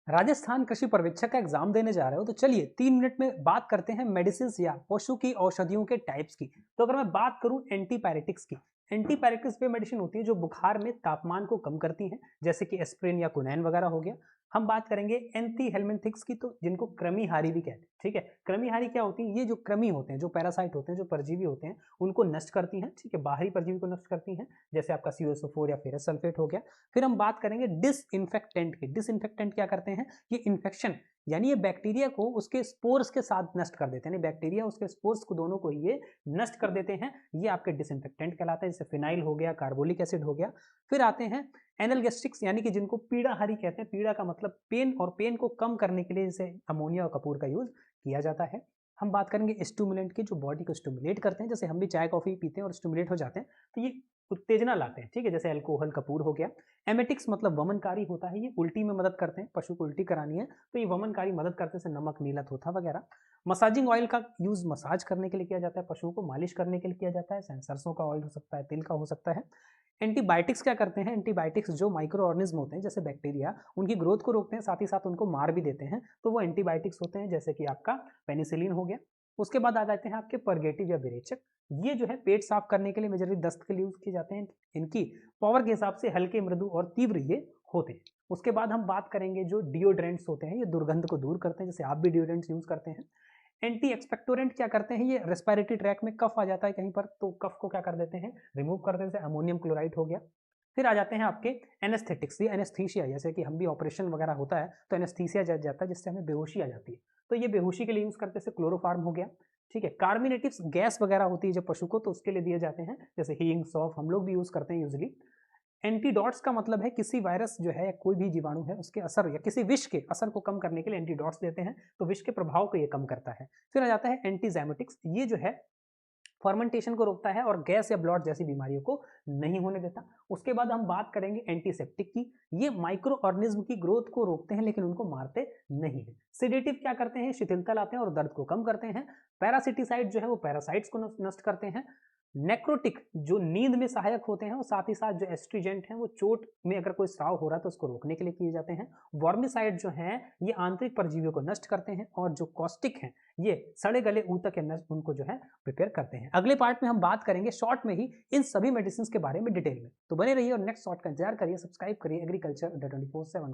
राजस्थान कृषि पर्यवेक्षक का एग्जाम देने जा रहे हो तो चलिए 3 मिनट में बात करते हैं मेडिसिन या पशु की औषधियों के टाइप्स की। तो अगर मैं बात करूं एंटीपायरेटिक्स की, एंटीपायरेटिक्स वे मेडिसिन होती है जो बुखार में तापमान को कम करती हैं, जैसे कि एस्प्रिन या कुनैन वगैरह हो गया। हम बात करेंगे एंटी हेलमिंथिक्स की, तो जिनको कृमिहारी भी कहते हैं। ठीक है, कृमिहारी क्या होती है? ये जो कृमि होते हैं, जो पैरासाइट होते हैं, जो परजीवी होते हैं, उनको नष्ट करती हैं। ठीक है, बाहरी परजीवी को नष्ट करती हैं, जैसे आपका CuSO4 या फेरस सल्फेट हो गया। फिर हम बात करेंगे डिसइंफेक्टेंट की। डिसइंफेक्टेंट क्या करते हैं? ये इन्फेक्शन यानी ये बैक्टीरिया को उसके स्पोर्स के साथ नष्ट कर देते हैं, बैक्टीरिया उसके स्पोर्स को दोनों को ये नष्ट कर देते हैं। ये आपके डिसइंफेक्टेंट कहलाते हैं, जैसे फिनाइल हो गया, कार्बोलिक एसिड हो गया। फिर आते हैं एनाल्गेस्टिक्स, यानी कि जिनको पीड़ाहारी कहते हैं। पीड़ा का मतलब पेन, और पेन को कम करने के लिए जैसे अमोनिया और कपूर का यूज किया जाता है। हम बात करेंगे स्टिमुलेंट की, जो बॉडी को स्टिमुलेट करते हैं, जैसे हम भी चाय कॉफी पीते हैं और स्टिमुलेट हो जाते हैं, तो ये उत्तेजना लाते हैं। ठीक है, जैसे अल्कोहल, कपूर हो गया। एमेटिक्स मतलब वमनकारी होता है, ये उल्टी में मदद करते हैं। पशु को उल्टी करानी है तो ये वमनकारी मदद करते हैं, नमक, नीला, थोथा वगैरह। मसाजिंग ऑयल का यूज मसाज करने के लिए किया जाता है, पशुओं को मालिश करने के लिए किया जाता है। सरसों का ऑयल हो सकता है, तिल का हो सकता है। एंटीबायोटिक्स क्या करते हैं? एंटीबायोटिक्स जो माइक्रो ऑर्गेनिज्म होते हैं, जैसे बैक्टीरिया, उनकी ग्रोथ को रोकते हैं, साथ ही साथ उनको मार भी देते हैं, तो वो एंटीबायोटिक्स होते हैं, जैसे कि आपका पेनिसिलिन हो गया। उसके बाद आ जाते हैं आपके परगेटिव या विरेचक। ये जो है पेट साफ करने के लिए मेजरली दस्त के लिए यूज किए जाते हैं। इनकी पावर के हिसाब से हल्के, मृदु और तीव्र ये होते हैं। उसके बाद हम बात करेंगे जो डिओड्रेंट्स होते हैं, ये दुर्गंध को दूर करते हैं, जैसे आप भी डिओड्रेंट्स यूज करते हैं। एंटी एक्सपेक्टोरेंट क्या करते हैं? ये रेस्पिरेटरी ट्रैक में कफ आ जाता है कहीं पर, तो कफ को क्या कर देते हैं? रिमूव कर देते हैं, अमोनियम क्लोराइड हो गया। फिर आ जाते हैं आपके एनेस्थेटिक्स, ये एनेस्थीसिया, जैसे कि हम भी ऑपरेशन वगैरह होता है तो एनेस्थीसिया जाता है, जिससे हमें बेहोशी आ जाती है, तो ये बेहोशी के लिए यूज करते हैं, क्लोरोफार्म हो गया। ठीक है, कार्मिनेटिव्स गैस वगैरह होती है जब पशु को, तो उसके लिए दिए जाते हैं, जैसे हींग, सौंफ, हम लोग भी यूज करते हैं यूजली। एंटीडॉट्स का मतलब है किसी वायरस जो है, कोई भी जीवाणु है, उसके असर या किसी विष के असर को कम करने के लिए एंटीडॉट्स देते हैं, तो विष के प्रभाव को ये कम करता है। फिर आ जाता है एंटीजाइमेटिक्स, ये जो है फर्मेंटेशन को रोकता है और गैस या ब्लॉट जैसी बीमारियों को नहीं होने देता। उसके बाद हम बात करेंगे एंटीसेप्टिक की, ये माइक्रो ऑर्गेनिज्म की ग्रोथ को रोकते हैं लेकिन उनको मारते नहीं है। सिडेटिव क्या करते हैं? शिथिलता लाते हैं और दर्द को कम करते हैं। पैरासिटिसाइड जो है वो पैरासाइट्स को नष्ट करते हैं। नेक्रोटिक जो नींद में सहायक होते हैं, और साथ ही साथ जो एस्ट्रीजेंट हैं वो चोट में अगर कोई स्राव हो रहा है तो उसको रोकने के लिए किए जाते हैं। वर्मिसाइड जो हैं ये आंतरिक परजीवियों को नष्ट करते हैं, और जो कॉस्टिक हैं ये सड़े गले ऊतक या नष्ट उनको जो है प्रिपेयर करते हैं। अगले पार्ट में हम बात करेंगे शॉर्ट में ही इन सभी मेडिसिन के बारे में डिटेल में, तो बने रहिए और नेक्स्ट शॉर्ट का इंतजार करिए, सब्सक्राइब करिए एग्रीकल्चर 24/7।